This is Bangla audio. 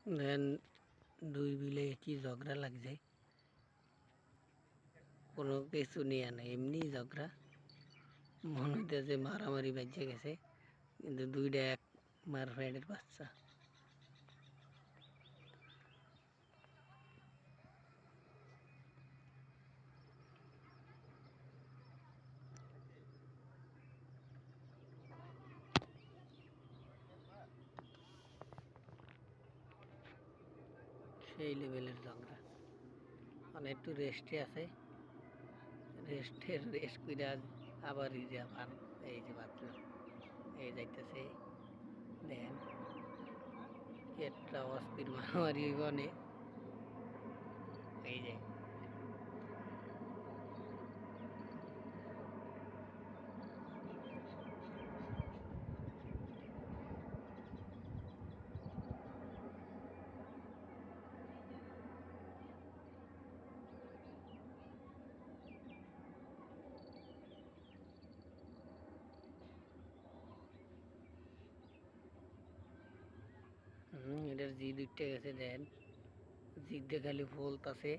দেন দুই বিলে কি ঝগড়া লাগ যায়, কোনো কিছু নিয়ে না, এমনি ঝগড়া। মনে হইতেছে মারামারি বাজে গেছে, কিন্তু দুইটা এক মার ফ্রেন্ডের বাচ্চা। সেই লেভেলের ঝগড়া। মানে একটু রেস্টে আছে, রেস্ট করে আবার এই যে আবার এই যে বাথরুম এই যাইতেছে। দেখেন একটা অস্থির মারামারি বনে এই যে এটার জিদ উঠে গেছে। দেন জিদে খালি ফলতাছে।